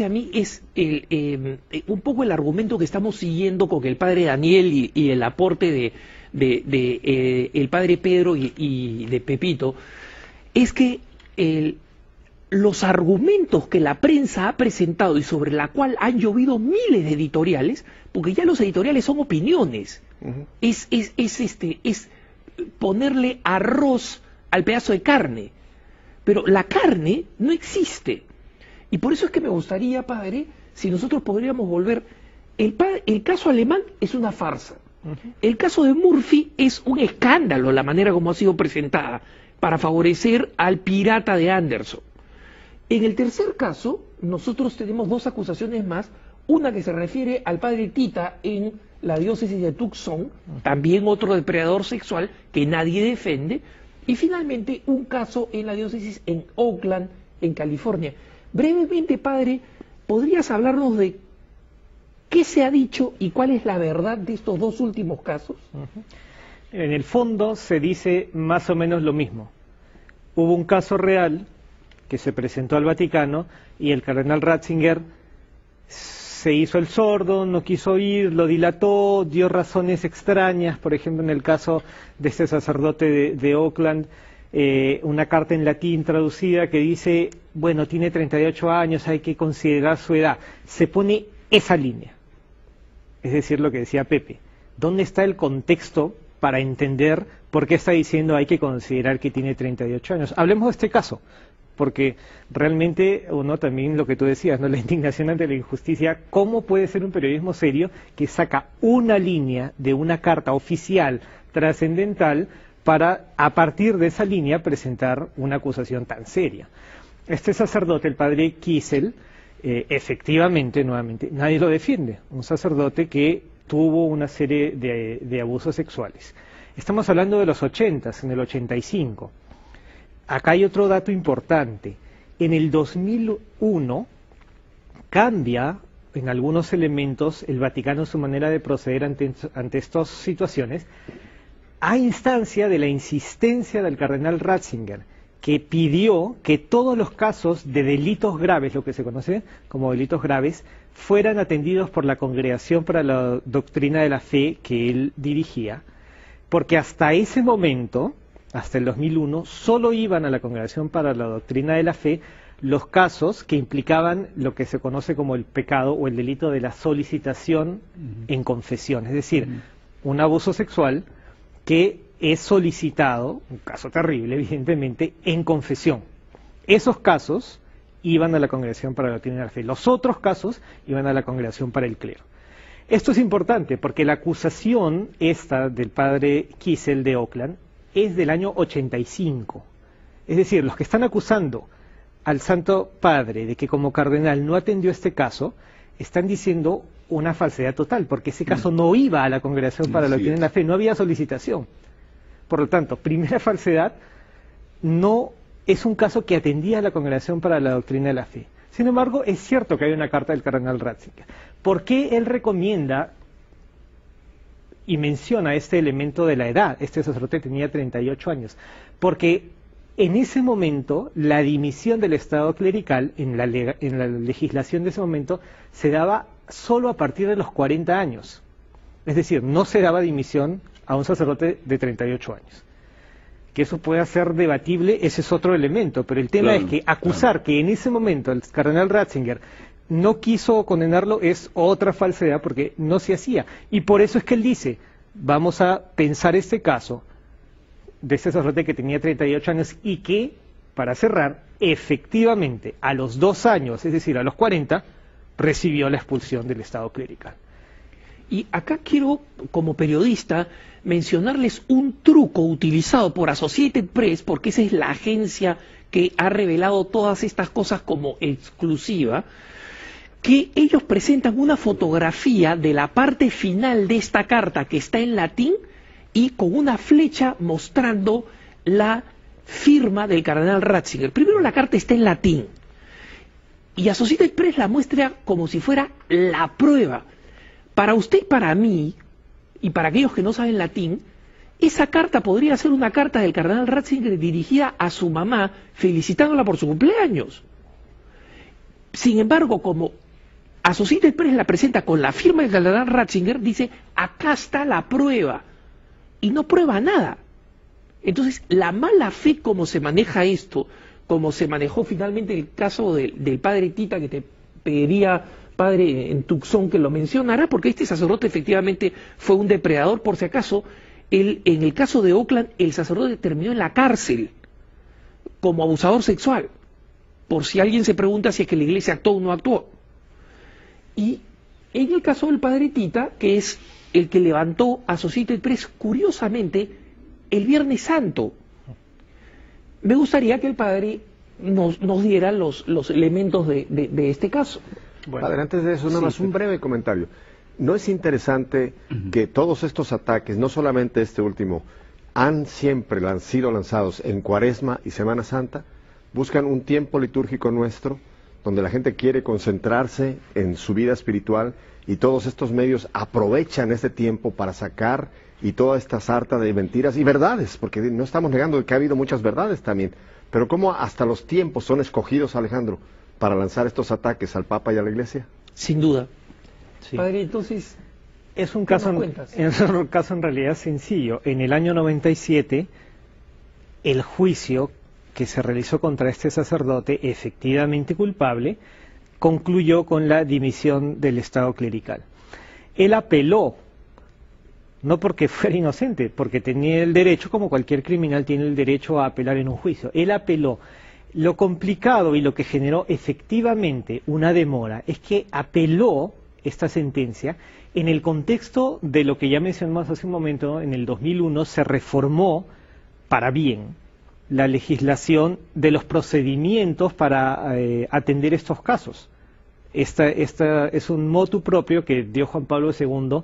a mí es un poco el argumento que estamos siguiendo con el padre Daniel y el aporte de el padre Pedro y de Pepito, es que los argumentos que la prensa ha presentado y sobre la cual han llovido miles de editoriales, porque ya los editoriales son opiniones, es ponerle arroz al pedazo de carne, pero la carne no existe. Y por eso es que me gustaría, padre, si nosotros podríamos volver, el caso alemán es una farsa, el caso de Murphy es un escándalo, la manera como ha sido presentada, para favorecer al pirata de Anderson. En el tercer caso, nosotros tenemos dos acusaciones más, una que se refiere al padre Tita en la diócesis de Tucson, también otro depredador sexual que nadie defiende, y finalmente un caso en la diócesis en Oakland, en California. Brevemente, padre, ¿podrías hablarnos de qué se ha dicho y cuál es la verdad de estos dos últimos casos? En el fondo se dice más o menos lo mismo. Hubo un caso real que se presentó al Vaticano y el cardenal Ratzinger se hizo el sordo, no quiso oír, lo dilató, dio razones extrañas, por ejemplo en el caso de este sacerdote de Oakland, una carta en latín traducida que dice, bueno, tiene 38 años, hay que considerar su edad. Se pone esa línea, es decir, lo que decía Pepe. ¿Dónde está el contexto para entender por qué está diciendo hay que considerar que tiene 38 años? Hablemos de este caso, porque realmente uno también lo que tú decías, ¿no? La indignación ante la injusticia, ¿cómo puede ser un periodismo serio que saca una línea de una carta oficial trascendental para, a partir de esa línea, presentar una acusación tan seria? Este sacerdote, el padre Kiesel, efectivamente, nuevamente, nadie lo defiende, un sacerdote que tuvo una serie de abusos sexuales. Estamos hablando de los 80s, en el 85. Acá hay otro dato importante. En el 2001 cambia en algunos elementos el Vaticano su manera de proceder ante estas situaciones a instancia de la insistencia del cardenal Ratzinger, que pidió que todos los casos de delitos graves, lo que se conoce como delitos graves, fueran atendidos por la Congregación para la Doctrina de la Fe que él dirigía, porque hasta ese momento, hasta el 2001, solo iban a la Congregación para la Doctrina de la Fe los casos que implicaban lo que se conoce como el pecado o el delito de la solicitación en confesión, es decir, un abuso sexual que es solicitado, un caso terrible evidentemente, en confesión. Esos casos iban a la Congregación para la Doctrina de la Fe, los otros casos iban a la Congregación para el Clero. Esto es importante porque la acusación esta del padre Kiesel de Oakland es del año 85. Es decir, los que están acusando al Santo Padre de que como cardenal no atendió este caso, están diciendo una falsedad total, porque ese caso no iba a la Congregación para la Doctrina de la Fe, no había solicitación. Por lo tanto, primera falsedad, no es un caso que atendía a la Congregación para la Doctrina de la Fe. Sin embargo, es cierto que hay una carta del cardenal Ratzinger. ¿Por qué él recomienda y menciona este elemento de la edad? Este sacerdote tenía 38 años. Porque en ese momento, la dimisión del Estado clerical, en la legislación de ese momento, se daba solo a partir de los 40 años. Es decir, no se daba dimisión a un sacerdote de 38 años. Que eso pueda ser debatible, ese es otro elemento, pero el tema es que acusar que en ese momento el cardenal Ratzinger no quiso condenarlo es otra falsedad, porque no se hacía. Y por eso es que él dice, vamos a pensar este caso de este sacerdote que tenía 38 años y que, para cerrar, efectivamente a los 2 años, es decir, a los 40, recibió la expulsión del Estado clerical. Y acá quiero, como periodista, mencionarles un truco utilizado por Associated Press, porque esa es la agencia que ha revelado todas estas cosas como exclusiva, que ellos presentan una fotografía de la parte final de esta carta que está en latín y con una flecha mostrando la firma del cardenal Ratzinger. Primero, la carta está en latín y Associated Press la muestra como si fuera la prueba. Para usted y para mí, y para aquellos que no saben latín, esa carta podría ser una carta del cardenal Ratzinger dirigida a su mamá, felicitándola por su cumpleaños. Sin embargo, como Associated Press la presenta con la firma del cardenal Ratzinger, dice, acá está la prueba, y no prueba nada. Entonces, la mala fe como se maneja esto, como se manejó finalmente el caso del padre Tita, que te pediría, padre, en Tucson que lo mencionara, porque este sacerdote efectivamente fue un depredador, por si acaso, en el caso de Oakland, el sacerdote terminó en la cárcel como abusador sexual, por si alguien se pregunta si es que la iglesia actuó o no actuó. Y en el caso del padre Tita, que es el que levantó Associated Press, curiosamente, el Viernes Santo, me gustaría que el padre nos diera los elementos de este caso. Bueno, padre, antes de eso, nada más un breve comentario. ¿No es interesante que todos estos ataques, no solamente este último, siempre sido lanzados en Cuaresma y Semana Santa? Buscan un tiempo litúrgico nuestro, donde la gente quiere concentrarse en su vida espiritual, y todos estos medios aprovechan este tiempo para sacar y toda esta sarta de mentiras y verdades, porque no estamos negando que ha habido muchas verdades también, pero cómo hasta los tiempos son escogidos, Alejandro, para lanzar estos ataques al Papa y a la Iglesia. Sin duda. Sí. Padre, entonces, es un caso en realidad sencillo. En el año 97, el juicio que se realizó contra este sacerdote, efectivamente culpable, concluyó con la dimisión del Estado clerical. Él apeló, no porque fuera inocente, porque tenía el derecho, como cualquier criminal tiene el derecho a apelar en un juicio. Él apeló. Lo complicado y lo que generó efectivamente una demora es que apeló esta sentencia en el contexto de lo que ya mencionamos hace un momento. En el 2001 se reformó para bien la legislación de los procedimientos para atender estos casos. Esta es un motu propio que dio Juan Pablo II.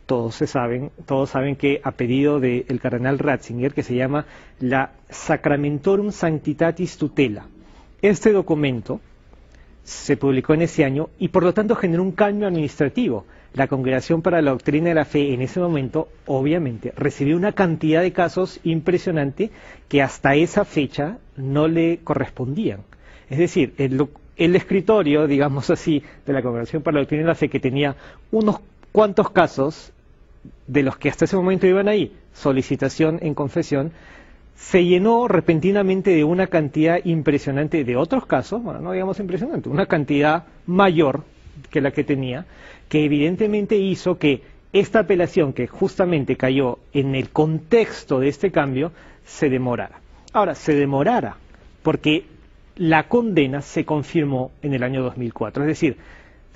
Todos saben que a pedido del cardenal Ratzinger, que se llama la Sacramentorum Sanctitatis Tutela. Este documento se publicó en ese año y por lo tanto generó un cambio administrativo. La Congregación para la Doctrina de la Fe en ese momento, obviamente, recibió una cantidad de casos impresionante que hasta esa fecha no le correspondían. Es decir, el escritorio, digamos así, de la Congregación para la Doctrina de la Fe, que tenía unos cuantos casos de los que hasta ese momento iban ahí, solicitación en confesión, se llenó repentinamente de una cantidad impresionante de otros casos, bueno, no digamos impresionante, una cantidad mayor que la que tenía, que evidentemente hizo que esta apelación, que justamente cayó en el contexto de este cambio, se demorara. Ahora, se demorara porque la condena se confirmó en el año 2004, es decir,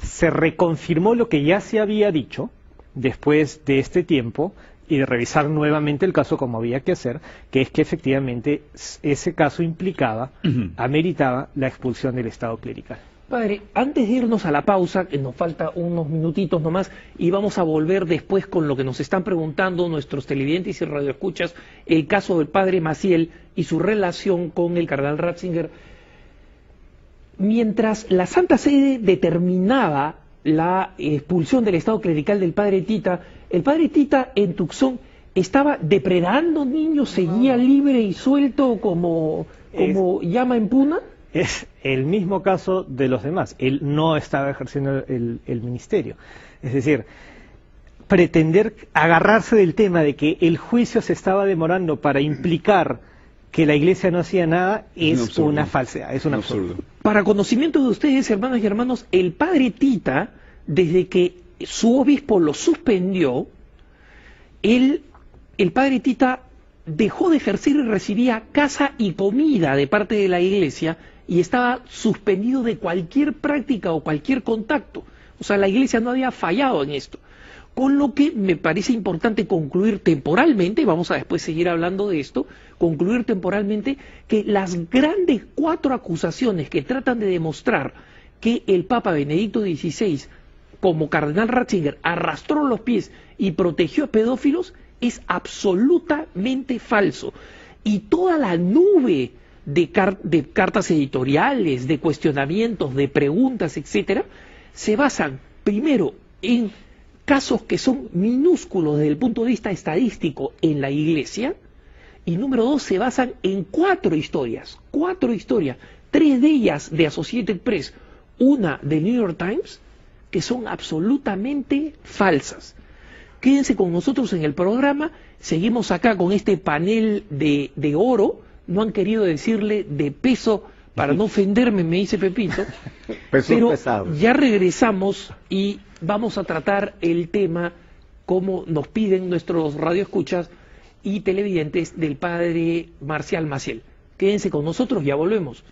se reconfirmó lo que ya se había dicho después de este tiempo y de revisar nuevamente el caso como había que hacer, que es que efectivamente ese caso implicaba, ameritaba la expulsión del Estado clerical. Padre, antes de irnos a la pausa, que nos falta unos minutitos nomás, y vamos a volver después con lo que nos están preguntando nuestros televidentes y radioescuchas, el caso del padre Maciel y su relación con el cardenal Ratzinger. Mientras la Santa Sede determinaba la expulsión del Estado clerical del padre Tita, el padre Tita en Tucson estaba depredando niños, seguía libre y suelto como llama en puna. Es el mismo caso de los demás. Él no estaba ejerciendo el ministerio. Es decir, pretender agarrarse del tema de que el juicio se estaba demorando para implicar que la Iglesia no hacía nada es una falsedad, es un absurdo. Para conocimiento de ustedes, hermanos y hermanos, el padre Tita, desde que su obispo lo suspendió, el padre Tita dejó de ejercer y recibía casa y comida de parte de la Iglesia y estaba suspendido de cualquier práctica o cualquier contacto. O sea, la Iglesia no había fallado en esto. Con lo que me parece importante concluir temporalmente, y vamos a después seguir hablando de esto, concluir temporalmente que las grandes 4 acusaciones que tratan de demostrar que el Papa Benedicto XVI, como cardenal Ratzinger, arrastró los pies y protegió a pedófilos, es absolutamente falso. Y toda la nube de cartas editoriales, de cuestionamientos, de preguntas, etcétera, se basan primero en casos que son minúsculos desde el punto de vista estadístico en la Iglesia, y número 2, se basan en 4 historias, 3 de ellas de Associated Press, una del New York Times que son absolutamente falsas. Quédense con nosotros en el programa, seguimos acá con este panel de oro, no han querido decirle de peso para no ofenderme, me dice Pepito, pero pesados. Ya regresamos y vamos a tratar el tema como nos piden nuestros radioescuchas y televidentes del padre Marcial Maciel. Quédense con nosotros, ya volvemos.